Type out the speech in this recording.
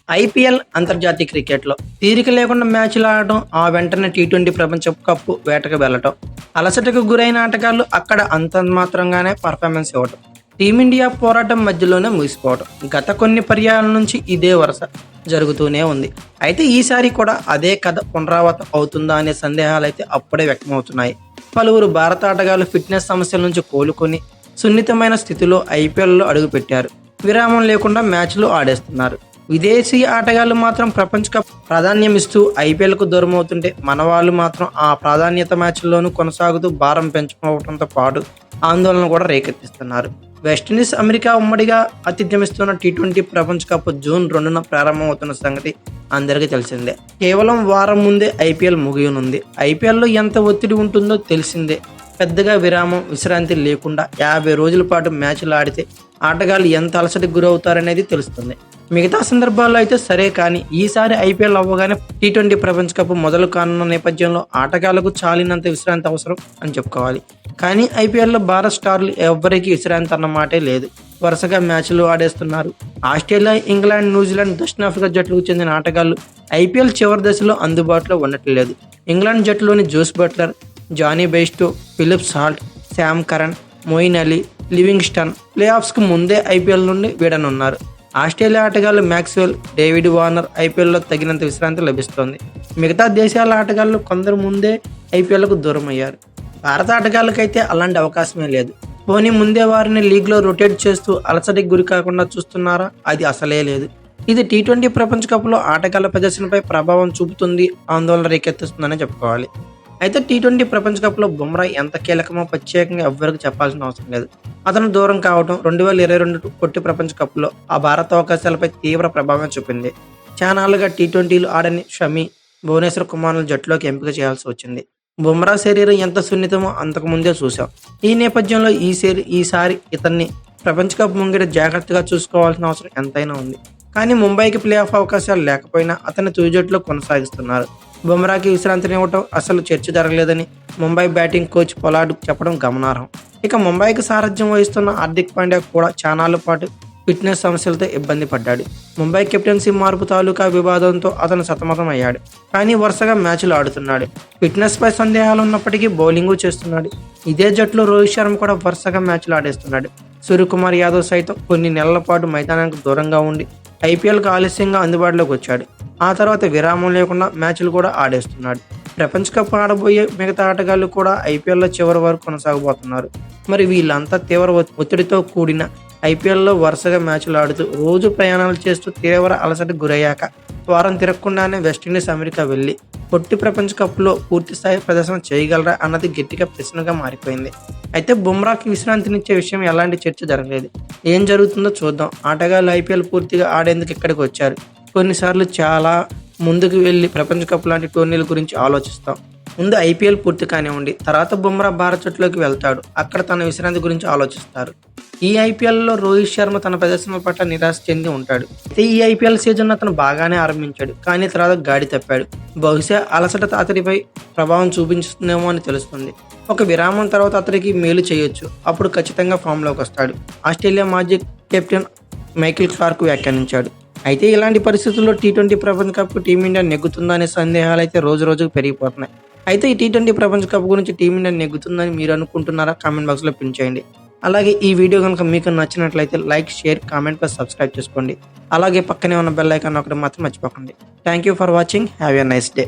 IPL అంతర్జాతీయ క్రికెట్లో తీరిక లేకుండా మ్యాచ్లు ఆడటం, ఆ వెంటనే టీ20 ప్రపంచ కప్ వేటకు వెళ్లటం, అలసటకు గురైన ఆటగాళ్లు అక్కడ అంతంతమాత్రంగానే పర్ఫార్మెన్స్ ఇవ్వటం, టీమిండియా పోరాటం మధ్యలోనే ముగిసిపోవటం గత కొన్ని పర్యాయాల నుంచి ఇదే వరుస జరుగుతూనే ఉంది. అయితే ఈసారి కూడా అదే కథ పునరావృతం అవుతుందా అనే సందేహాలు అయితే అప్పుడే వ్యక్తమవుతున్నాయి. పలువురు భారత ఆటగాళ్లు ఫిట్నెస్ సమస్యల నుంచి కోలుకొని సున్నితమైన స్థితిలో ఐపీఎల్లో అడుగుపెట్టారు. విరామం లేకుండా మ్యాచ్లు ఆడేస్తున్నారు. విదేశీ ఆటగాళ్లు మాత్రం ప్రపంచ కప్ ప్రాధాన్యమిస్తూ ఐపీఎల్కు దూరం అవుతుంటే, మన వాళ్ళు మాత్రం ఆ ప్రాధాన్యత మ్యాచ్ల్లోనూ కొనసాగుతూ భారం పెంచుకోవడంతో పాటు ఆందోళన కూడా రేకెత్తిస్తున్నారు. వెస్టిండీస్, అమెరికా ఉమ్మడిగా ఆతిథ్యమిస్తున్న టీ20 ప్రపంచ కప్ జూన్ 2న ప్రారంభమవుతున్న సంగతి అందరికీ తెలిసిందే. కేవలం వారం ముందే ఐపీఎల్ ముగియనుంది. ఐపీఎల్లో ఎంత ఒత్తిడి ఉంటుందో తెలిసిందే. పెద్దగా విరామం, విశ్రాంతి లేకుండా 50 రోజుల పాటు మ్యాచ్లు ఆడితే ఆటగాళ్లు ఎంత అలసటకు గురవుతారనేది తెలుస్తుంది. మిగతా సందర్భాల్లో అయితే సరే, కానీ ఈసారి ఐపీఎల్ అవ్వగానే టీ20 ప్రపంచ కప్ మొదలు కానున్న నేపథ్యంలో ఆటగాళ్లకు చాలినంత విశ్రాంతి అవసరం అని చెప్పుకోవాలి. కానీ ఐపీఎల్లో భారత్ స్టార్లు ఎవ్వరికీ విశ్రాంతి అన్న మాటే లేదు. వరుసగా మ్యాచ్లు ఆడేస్తున్నారు. ఆస్ట్రేలియా, ఇంగ్లాండ్, న్యూజిలాండ్, దక్షిణాఫ్రికా జట్లకు చెందిన ఆటగాళ్లు ఐపీఎల్ చివరి దశలో అందుబాటులో ఉండట్లేదు. ఇంగ్లాండ్ జట్టులోని Jos Buttler, Jonny Bairstow, Philip Salt, Sam Curran, Moeen Ali, Livingstone play ఆఫ్స్కు ముందే ఐపీఎల్ నుండి వీడనున్నారు. ఆస్ట్రేలియా ఆటగాళ్లు మ్యాక్స్వెల్, డేవిడ్ వార్నర్ ఐపీఎల్లో తగినంత విశ్రాంతి లభిస్తోంది. మిగతా దేశాల ఆటగాళ్లు కొందరు ముందే ఐపీఎల్కు దూరం అయ్యారు. భారత ఆటగాళ్లకైతే అలాంటి అవకాశమే లేదు. పోనీ ముందే వారిని లీగ్లో రొటేట్ చేస్తూ అలసటకి గురి కాకుండా చూస్తున్నారా? అది అసలే లేదు. ఇది టీ20 ప్రపంచ కప్లో ఆటగాళ్ల ప్రదర్శనపై ప్రభావం చూపుతుంది, ఆందోళన రేకెత్తిస్తుందని చెప్పుకోవాలి. అయితే టీ20 ప్రపంచ కప్లో బుమ్రా ఎంత కీలకమో ప్రత్యేకంగా ఎవ్వరికి చెప్పాల్సిన అవసరం లేదు. అతను దూరం కావడం 2022 పొట్టి ప్రపంచ కప్లో ఆ భారత అవకాశాలపై తీవ్ర ప్రభావం చూపింది. చానాళ్లుగా టీ20లు ఆడని షమి, భువనేశ్వర్ కుమార్ల జట్టులోకి ఎంపిక చేయాల్సి వచ్చింది. బుమ్రా శరీరం ఎంత సున్నితమో అంతకు ముందే చూశాం. ఈ నేపథ్యంలో ఈసారి ఇతన్ని ప్రపంచ కప్ ముంగిట జాగ్రత్తగా చూసుకోవాల్సిన అవసరం ఎంతైనా ఉంది. కానీ ముంబైకి ప్లే ఆఫ్ అవకాశాలు లేకపోయినా అతన్ని తుది జట్టులో కొనసాగిస్తున్నారు. బుమ్రాకి విశ్రాంతినివ్వటం అసలు చర్చ జరగలేదని ముంబై బ్యాటింగ్ కోచ్ పొలార్డ్ చెప్పడం గమనార్హం. ఇక ముంబైకి సారథ్యం వహిస్తున్న హార్దిక్ పాండ్యా కూడా చానాళ్ల పాటు ఫిట్నెస్ సమస్యలతో ఇబ్బంది పడ్డాడు. ముంబై కెప్టెన్సీ మార్పు తాలూకా వివాదంతో అతను సతమతం అయ్యాడు. కానీ వరుసగా మ్యాచ్లు ఆడుతున్నాడు. ఫిట్నెస్ పై సందేహాలు ఉన్నప్పటికీ బౌలింగ్ చేస్తున్నాడు. ఇదే జట్టులో రోహిత్ శర్మ కూడా వరుసగా మ్యాచ్లు ఆడేస్తున్నాడు. సూర్యకుమార్ యాదవ్ సైతం కొన్ని నెలల పాటు మైదానానికి దూరంగా ఉండి ఐపీఎల్కు ఆలస్యంగా అందుబాటులోకి వచ్చాడు. ఆ తర్వాత విరామం లేకుండా మ్యాచ్లు కూడా ఆడేస్తున్నాడు. ప్రపంచ కప్ ఆడబోయే మిగతా ఆటగాళ్లు కూడా ఐపీఎల్లో చివరి వరకు కొనసాగబోతున్నారు. మరి వీళ్ళంతా తీవ్ర ఒత్తిడితో కూడిన ఐపీఎల్లో వరుసగా మ్యాచ్లు ఆడుతూ రోజు ప్రయాణాలు చేస్తూ తీవ్ర అలసటకు గురయ్యాక వారం తిరగకుండానే వెస్టిండీస్, అమెరికా వెళ్లి పొట్టి ప్రపంచ కప్లో పూర్తిస్థాయి ప్రదర్శన చేయగలరా అన్నది గట్టిగా ప్రశ్నగా మారిపోయింది. అయితే బుమ్రాకి విశ్రాంతినిచ్చే విషయం ఎలాంటి చర్చ జరగలేదు. ఏం జరుగుతుందో చూద్దాం. ఆటగాళ్లు ఐపీఎల్ పూర్తిగా ఆడేందుకు ఇక్కడికి వచ్చారు. కొన్నిసార్లు చాలా ముందుకు వెళ్ళి ప్రపంచ కప్ లాంటి టోర్నీల గురించి ఆలోచిస్తాం. ముందు ఐపీఎల్ పూర్తి కానివ్వండి, తర్వాత బుమ్రా భారత జట్టులోకి వెళ్తాడు. అక్కడ తన విశ్రాంతి గురించి ఆలోచిస్తారు. ఈ ఐపీఎల్లో రోహిత్ శర్మ తన ప్రదర్శన పట్ల నిరాశ చెంది ఉంటాడు. అయితే ఈ ఐపీఎల్ సీజన్ అతను బాగానే ఆరంభించాడు, కానీ తర్వాత గాడి తప్పాడు. బహుశా అలసట అతడిపై ప్రభావం చూపించుతుందేమో అని తెలుస్తుంది. ఒక విరామం తర్వాత అతడికి మేలు చేయొచ్చు. అప్పుడు ఖచ్చితంగా ఫామ్లోకి వస్తాడు. ఆస్ట్రేలియా మాజీ కెప్టెన్ మైకేల్ క్లార్క్ వ్యాఖ్యానించాడు. అయితే ఇలాంటి పరిస్థితుల్లో టీ20 ప్రపంచ కప్ టీమిండియా నెగ్గుతుందా అనే సందేహాలు అయితే రోజు రోజుకు పెరిగిపోతున్నాయి. అయితే ఈ టీ20 ప్రపంచ కప్ గురించి టీమిండియా నెగ్గుతుందని మీరు అనుకుంటున్నారా? కామెంట్ బాక్స్లో పిన్ చేయండి. అలాగే ఈ వీడియో కనుక మీకు నచ్చినట్లయితే like, share, comment plus subscribe చేసుకోండి. అలాగే పక్కనే ఉన్న బెల్ ఐకాన్ ఒకటి మాత్రం మర్చిపోకండి. Thank you for watching. Have a nice day.